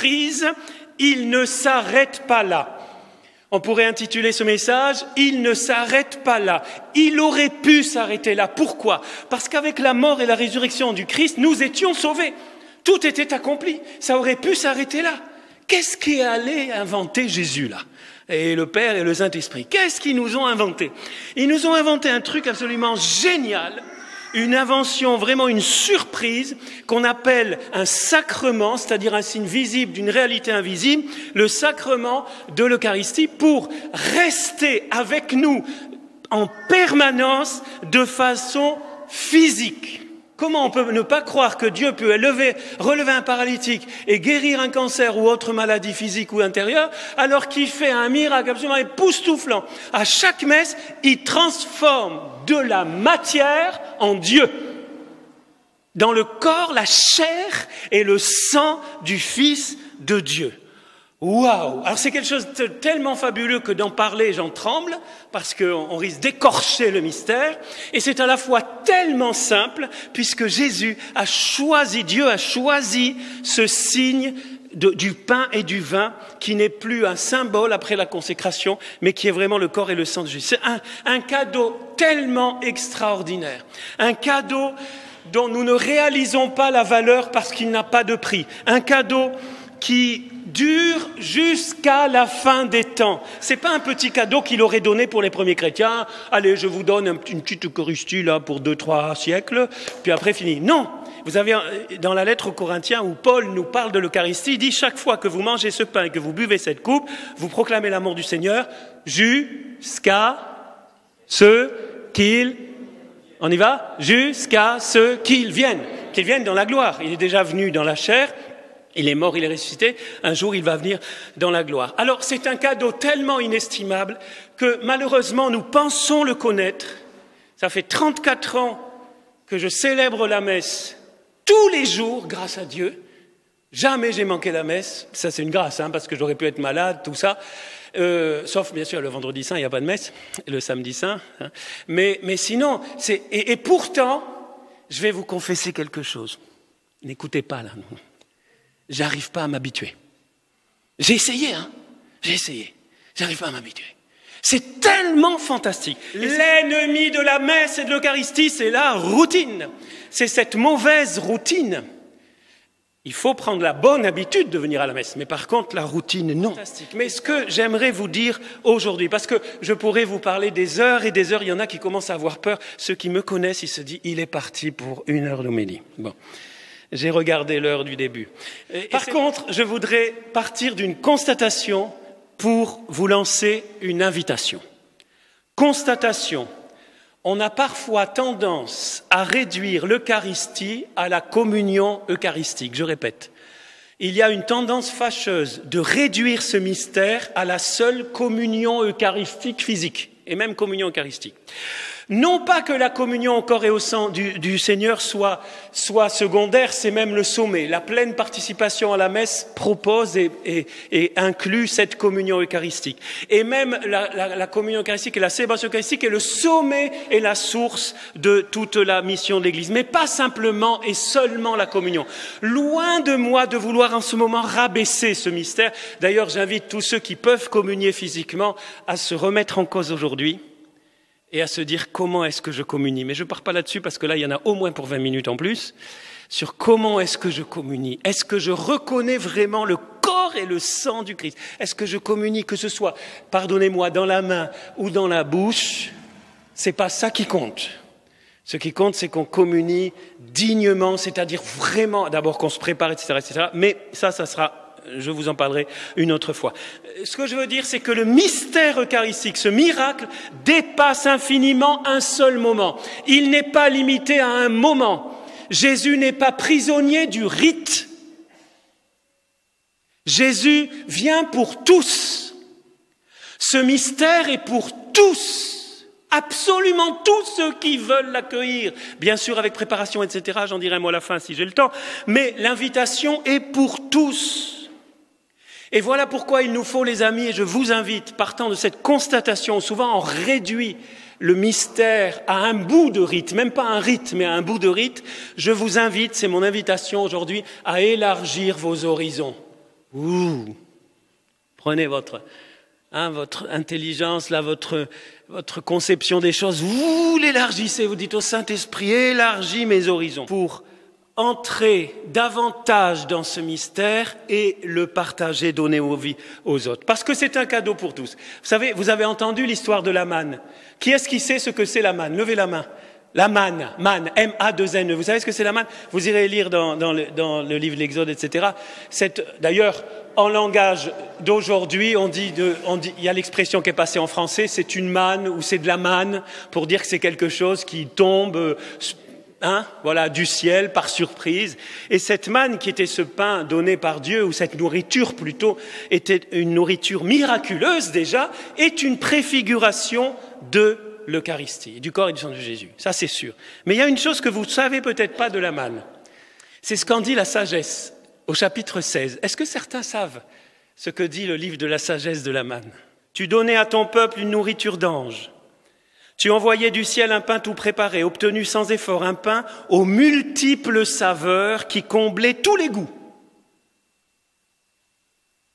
surprise, il ne s'arrête pas là. On pourrait intituler ce message « Il ne s'arrête pas là ». Il aurait pu s'arrêter là. Pourquoi ? Parce qu'avec la mort et la résurrection du Christ, nous étions sauvés. Tout était accompli. Ça aurait pu s'arrêter là. Qu'est-ce qui allait inventer Jésus là ? Et le Père et le Saint-Esprit. Qu'est-ce qu'ils nous ont inventé ? Ils nous ont inventé un truc absolument génial, une invention, vraiment une surprise, qu'on appelle un sacrement, c'est-à-dire un signe visible d'une réalité invisible, le sacrement de l'Eucharistie, pour rester avec nous en permanence de façon physique. Comment on peut ne pas croire que Dieu peut relever un paralytique et guérir un cancer ou autre maladie physique ou intérieure, alors qu'il fait un miracle absolument époustouflant. À chaque messe, il transforme de la matière en Dieu. Dans le corps, la chair et le sang du Fils de Dieu. Waouh! Alors c'est quelque chose de tellement fabuleux que d'en parler, j'en tremble, parce qu'on risque d'écorcher le mystère. Et c'est à la fois tellement simple, puisque Jésus a choisi, Dieu a choisi ce signe du pain et du vin, qui n'est plus un symbole après la consécration, mais qui est vraiment le corps et le sang de Jésus. C'est un cadeau tellement extraordinaire. Un cadeau dont nous ne réalisons pas la valeur parce qu'il n'a pas de prix. Un cadeau qui dure jusqu'à la fin des temps. C'est pas un petit cadeau qu'il aurait donné pour les premiers chrétiens. Allez, je vous donne une petite Eucharistie là pour 2-3 siècles, puis après fini. Non. Vous avez dans la lettre aux Corinthiens où Paul nous parle de l'Eucharistie, il dit chaque fois que vous mangez ce pain et que vous buvez cette coupe, vous proclamez l'amour du Seigneur jusqu'à ce qu'il... On y va ? Jusqu'à ce qu'il vienne dans la gloire. Il est déjà venu dans la chair. Il est mort, il est ressuscité. Un jour, il va venir dans la gloire. Alors, c'est un cadeau tellement inestimable que, malheureusement, nous pensons le connaître. Ça fait 34 ans que je célèbre la messe tous les jours, grâce à Dieu. Jamais j'ai manqué la messe. Ça, c'est une grâce, parce que j'aurais pu être malade, tout ça. Sauf, bien sûr, le vendredi saint, il n'y a pas de messe. Le samedi saint. Mais sinon, et pourtant, je vais vous confesser quelque chose. N'écoutez pas, là, non. J'arrive pas à m'habituer. J'ai essayé. J'arrive pas à m'habituer. C'est tellement fantastique. L'ennemi de la messe et de l'Eucharistie, c'est la routine. C'est cette mauvaise routine. Il faut prendre la bonne habitude de venir à la messe, mais par contre, la routine, non. Fantastique. Mais ce que j'aimerais vous dire aujourd'hui, parce que je pourrais vous parler des heures et des heures, il y en a qui commencent à avoir peur. Ceux qui me connaissent, ils se disent, il est parti pour 1 heure d'homélie. Bon. J'ai regardé l'heure du début. Par contre, je voudrais partir d'une constatation pour vous lancer une invitation. Constatation. On a parfois tendance à réduire l'Eucharistie à la communion eucharistique. Je répète. Il y a une tendance fâcheuse de réduire ce mystère à la seule communion eucharistique physique, et même communion eucharistique. Non pas que la communion au corps et au sang du Seigneur soit secondaire, c'est même le sommet. La pleine participation à la messe propose et inclut cette communion eucharistique. Et même la communion eucharistique et la célébration eucharistique est le sommet et la source de toute la mission de l'Église. Mais pas simplement et seulement la communion. Loin de moi de vouloir en ce moment rabaisser ce mystère. D'ailleurs, j'invite tous ceux qui peuvent communier physiquement à se remettre en cause aujourd'hui et à se dire comment est-ce que je communie. Mais je ne pars pas là-dessus parce que là, il y en a au moins pour 20 minutes en plus, sur comment est-ce que je communie. Est-ce que je reconnais vraiment le corps et le sang du Christ ? Est-ce que je communie, que ce soit, pardonnez-moi, dans la main ou dans la bouche ? C'est pas ça qui compte. Ce qui compte, c'est qu'on communie dignement, c'est-à-dire vraiment, d'abord qu'on se prépare, etc. Mais ça sera... Je vous en parlerai une autre fois. Ce que je veux dire, c'est que le mystère eucharistique, ce miracle, dépasse infiniment un seul moment. Il n'est pas limité à un moment. Jésus n'est pas prisonnier du rite. Jésus vient pour tous. Ce mystère est pour tous. Absolument tous ceux qui veulent l'accueillir. Bien sûr, avec préparation, etc. J'en dirai un mot à la fin si j'ai le temps. Mais l'invitation est pour tous. Et voilà pourquoi il nous faut, les amis, et je vous invite, partant de cette constatation, souvent on réduit le mystère à un bout de rite, même pas un rite, mais à un bout de rite, je vous invite, c'est mon invitation aujourd'hui, à élargir vos horizons. Prenez votre intelligence, là, votre conception des choses, vous l'élargissez, vous dites au Saint-Esprit, élargis mes horizons pour entrer davantage dans ce mystère et le partager, donner aux autres. Parce que c'est un cadeau pour tous. Vous savez, vous avez entendu l'histoire de la manne. Qui est-ce qui sait ce que c'est la manne? Levez la main. La manne, M-A-2-N-E. Vous savez ce que c'est la manne? Vous irez lire dans le livre de l'Exode, etc. D'ailleurs, en langage d'aujourd'hui, il y a l'expression qui est passée en français, c'est une manne ou c'est de la manne, pour dire que c'est quelque chose qui tombe du ciel par surprise. Et cette manne qui était ce pain donné par Dieu, ou cette nourriture plutôt, était une nourriture miraculeuse déjà, est une préfiguration de l'Eucharistie, du corps et du sang de Jésus. Ça, c'est sûr. Mais il y a une chose que vous ne savez peut-être pas de la manne. C'est ce qu'en dit la sagesse au chapitre 16. Est-ce que certains savent ce que dit le livre de la sagesse de la manne? Tu donnais à ton peuple une nourriture d'ange. Tu envoyais du ciel un pain tout préparé, obtenu sans effort, un pain aux multiples saveurs qui comblait tous les goûts.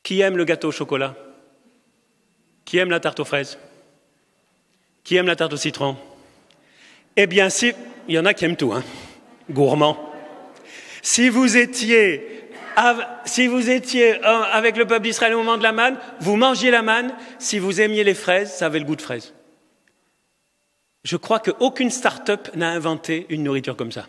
Qui aime le gâteau au chocolat? Qui aime la tarte aux fraises? Qui aime la tarte au citron? Eh bien, il y en a qui aiment tout, gourmand. Si vous étiez avec le peuple d'Israël au moment de la manne, vous mangiez la manne. Si vous aimiez les fraises, ça avait le goût de fraises. Je crois qu'aucune start-up n'a inventé une nourriture comme ça.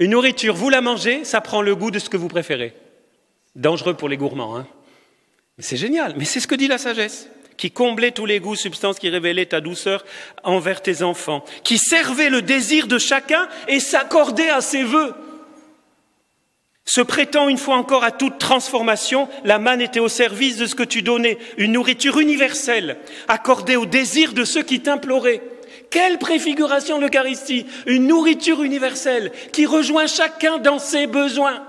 Une nourriture, vous la mangez, ça prend le goût de ce que vous préférez. Dangereux pour les gourmands, Mais c'est génial, mais c'est ce que dit la sagesse. Qui comblait tous les goûts, substance qui révélait ta douceur envers tes enfants, qui servait le désir de chacun et s'accordait à ses vœux. Se prêtant une fois encore à toute transformation, la manne était au service de ce que tu donnais, une nourriture universelle, accordée au désir de ceux qui t'imploraient. Quelle préfiguration de l'Eucharistie! Une nourriture universelle qui rejoint chacun dans ses besoins,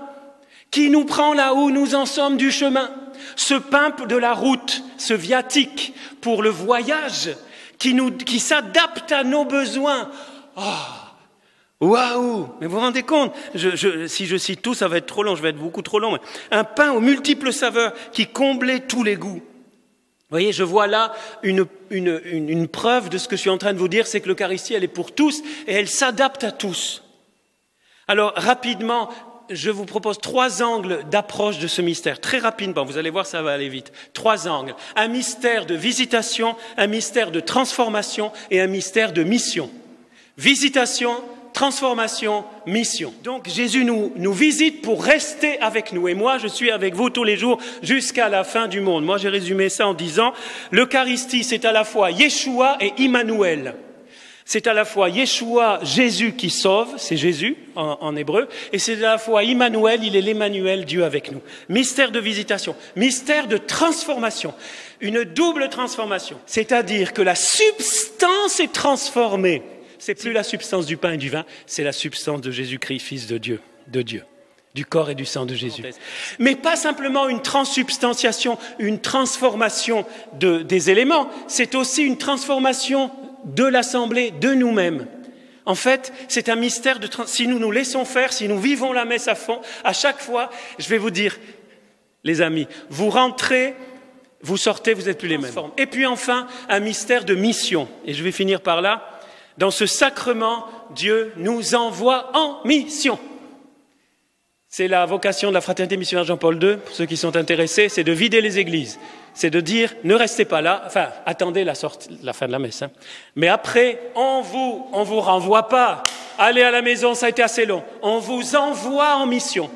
qui nous prend là où nous en sommes du chemin. Ce pain de la route, ce viatique pour le voyage, qui s'adapte à nos besoins. Waouh! Mais vous vous rendez compte, si je cite tout, ça va être trop long, je vais être beaucoup trop long. Mais un pain aux multiples saveurs qui comblait tous les goûts. Vous voyez, je vois là une preuve de ce que je suis en train de vous dire, c'est que l'Eucharistie, elle est pour tous et elle s'adapte à tous. Alors, rapidement, je vous propose 3 angles d'approche de ce mystère. Très rapidement, vous allez voir, ça va aller vite. 3 angles. Un mystère de visitation, un mystère de transformation et un mystère de mission. Visitation, transformation, mission. Donc Jésus nous visite pour rester avec nous. Et moi, je suis avec vous tous les jours jusqu'à la fin du monde. Moi, j'ai résumé ça en disant, l'Eucharistie, c'est à la fois Yeshua et Immanuel. C'est à la fois Yeshua, Jésus qui sauve, c'est Jésus en hébreu, et c'est à la fois Immanuel, il est l'Emmanuel, Dieu avec nous. Mystère de visitation, mystère de transformation, une double transformation. C'est-à-dire que la substance est transformée. C'est plus la substance du pain et du vin, c'est la substance de Jésus-Christ, Fils de Dieu, du corps et du sang de Jésus. Mais pas simplement une transsubstantiation, une transformation des éléments, c'est aussi une transformation de l'Assemblée, de nous-mêmes. En fait, c'est un mystère si nous nous laissons faire, si nous vivons la messe à fond, à chaque fois, je vais vous dire, les amis, vous rentrez, vous sortez, vous n'êtes plus les mêmes. Et puis enfin, un mystère de mission. Et je vais finir par là. Dans ce sacrement, Dieu nous envoie en mission. C'est la vocation de la Fraternité missionnaire Jean-Paul II, pour ceux qui sont intéressés, c'est de vider les églises. C'est de dire, ne restez pas là, attendez la fin de la messe. Mais après, on vous renvoie pas. Allez à la maison, ça a été assez long. On vous envoie en mission.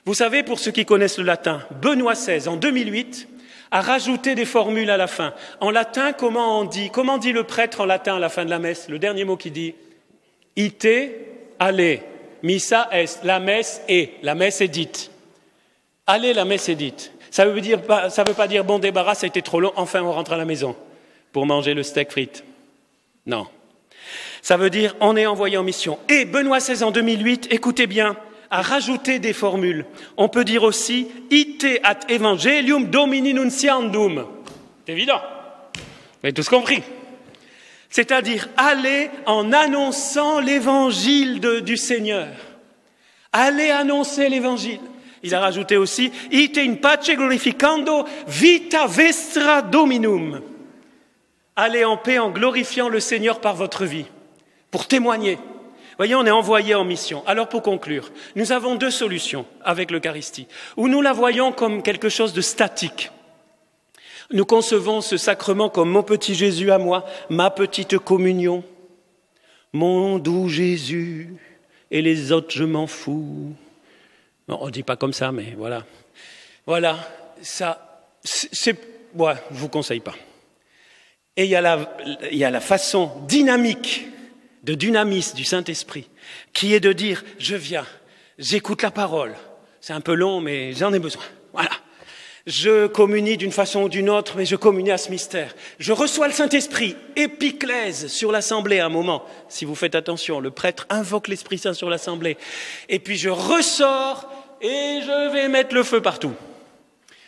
Vous savez, pour ceux qui connaissent le latin, Benoît XVI, en 2008, a rajouté des formules à la fin. En latin, comment dit le prêtre en latin à la fin de la messe? Le dernier mot qu'il dit, ite, allez, missa est, la messe est dite. Allez, la messe est dite. Ça veut pas dire bon débarras, ça a été trop long, enfin on rentre à la maison pour manger le steak frites. Non. Ça veut dire on est envoyé en mission. Et Benoît XVI en 2008, écoutez bien, a rajouté des formules. On peut dire aussi ite ad evangelium domini nunciandum. C'est évident. Vous avez tous compris. C'est-à-dire aller en annonçant l'évangile du Seigneur. Allez annoncer l'évangile. Il a rajouté aussi « Ite in pace glorificando vita vestra Dominum ». Allez en paix en glorifiant le Seigneur par votre vie, pour témoigner. Voyez, on est envoyé en mission. Alors pour conclure, nous avons deux solutions avec l'Eucharistie, où nous la voyons comme quelque chose de statique. Nous concevons ce sacrement comme mon petit Jésus à moi, ma petite communion. Mon doux Jésus, et les autres je m'en fous. Non, on ne dit pas comme ça, mais voilà. Voilà, ça, je ne vous conseille pas. Et il y a la façon dynamique, de dynamisme du Saint-Esprit, qui est de dire, je viens, j'écoute la parole. C'est un peu long, mais j'en ai besoin. Voilà. Je communie d'une façon ou d'une autre, mais je communie à ce mystère. Je reçois le Saint-Esprit, épiclèse sur l'assemblée à un moment. Si vous faites attention, le prêtre invoque l'Esprit Saint sur l'assemblée. Et puis je ressors et je vais mettre le feu partout.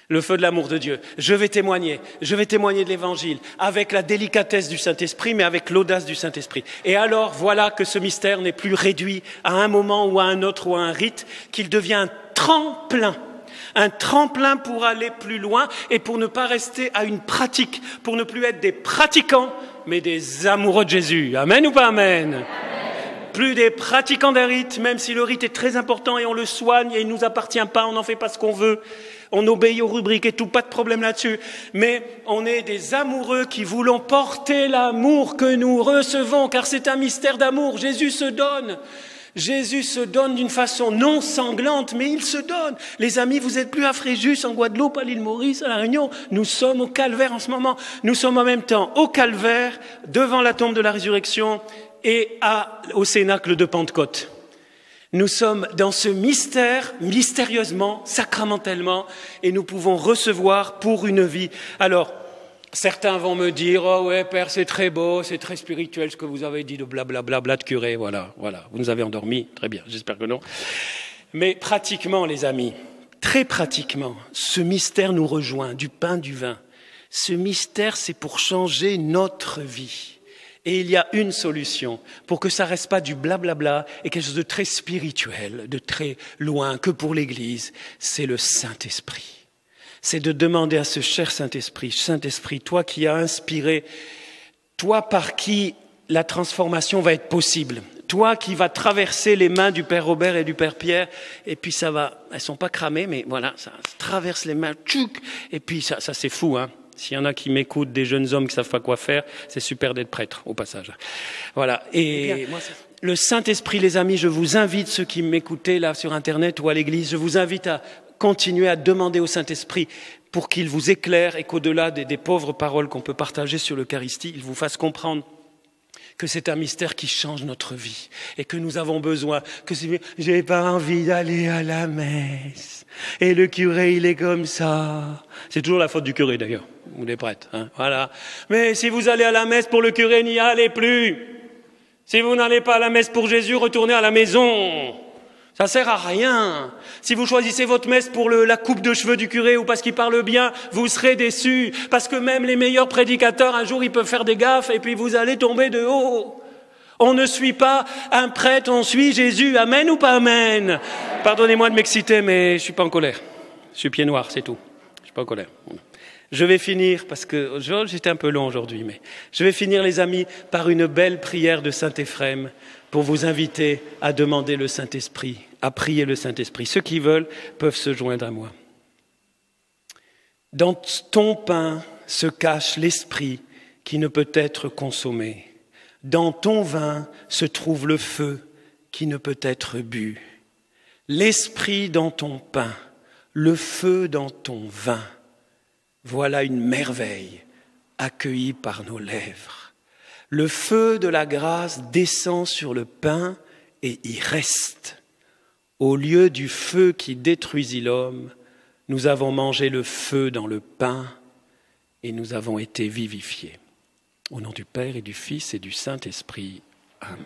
Le feu de l'amour de Dieu. Je vais témoigner de l'Évangile, avec la délicatesse du Saint-Esprit, mais avec l'audace du Saint-Esprit. Et alors, voilà que ce mystère n'est plus réduit à un moment ou à un autre ou à un rite, qu'il devient un tremplin pour aller plus loin et pour ne pas rester à une pratique, pour ne plus être des pratiquants, mais des amoureux de Jésus. Amen ou pas amen? Amen. Plus des pratiquants d'un rite, même si le rite est très important et on le soigne et il ne nous appartient pas, on n'en fait pas ce qu'on veut. On obéit aux rubriques et tout, pas de problème là-dessus. Mais on est des amoureux qui voulons porter l'amour que nous recevons, car c'est un mystère d'amour. Jésus se donne. Jésus se donne d'une façon non sanglante, mais il se donne. Les amis, vous n'êtes plus à Fréjus, en Guadeloupe, à l'île Maurice, à La Réunion. Nous sommes au Calvaire en ce moment. Nous sommes en même temps au Calvaire, devant la tombe de la résurrection et au Cénacle de Pentecôte. Nous sommes dans ce mystère, mystérieusement, sacramentellement, et nous pouvons recevoir pour une vie. Alors, certains vont me dire, oh ouais, Père, c'est très beau, c'est très spirituel ce que vous avez dit de blablabla de curé, voilà. Vous nous avez endormis, très bien, j'espère que non. Mais pratiquement, les amis, très pratiquement, ce mystère nous rejoint, du pain, du vin. Ce mystère, c'est pour changer notre vie. Et il y a une solution pour que ça reste pas du blablabla et quelque chose de très spirituel, de très loin, que pour l'Église, c'est le Saint-Esprit. C'est de demander à ce cher Saint-Esprit, Saint-Esprit, toi qui as inspiré, toi par qui la transformation va être possible, toi qui vas traverser les mains du Père Robert et du Père Pierre, et puis ça va, elles sont pas cramées, mais voilà, ça traverse les mains, tchouk, et puis ça c'est fou, hein. S'il y en a qui m'écoutent, des jeunes hommes qui savent pas quoi faire, c'est super d'être prêtre, au passage. Voilà. Et le Saint-Esprit, les amis, je vous invite, ceux qui m'écoutaient là sur Internet ou à l'église, je vous invite à continuer à demander au Saint-Esprit pour qu'il vous éclaire et qu'au-delà des pauvres paroles qu'on peut partager sur l'Eucharistie, il vous fasse comprendre que c'est un mystère qui change notre vie et que nous avons besoin, que j'ai pas envie d'aller à la messe et le curé il est comme ça. C'est toujours la faute du curé d'ailleurs, ou des prêtres, hein, voilà. Mais si vous allez à la messe pour le curé, n'y allez plus. Si vous n'allez pas à la messe pour Jésus, retournez à la maison. Ça sert à rien. Si vous choisissez votre messe pour la coupe de cheveux du curé ou parce qu'il parle bien, vous serez déçus. Parce que même les meilleurs prédicateurs, un jour, ils peuvent faire des gaffes et puis vous allez tomber de haut. On ne suit pas un prêtre, on suit Jésus. Amen ou pas amen? Pardonnez-moi de m'exciter, mais je suis pas en colère. Je suis pied noir, c'est tout. Je suis pas en colère. Je vais finir, parce que j'étais un peu long aujourd'hui, mais je vais finir, les amis, par une belle prière de Saint Éphrem pour vous inviter à demander le Saint-Esprit, à prier le Saint-Esprit. Ceux qui veulent peuvent se joindre à moi. Dans ton pain se cache l'esprit qui ne peut être consommé. Dans ton vin se trouve le feu qui ne peut être bu. L'esprit dans ton pain, le feu dans ton vin. Voilà une merveille accueillie par nos lèvres. Le feu de la grâce descend sur le pain et y reste. Au lieu du feu qui détruisit l'homme, nous avons mangé le feu dans le pain et nous avons été vivifiés. Au nom du Père et du Fils et du Saint-Esprit. Amen.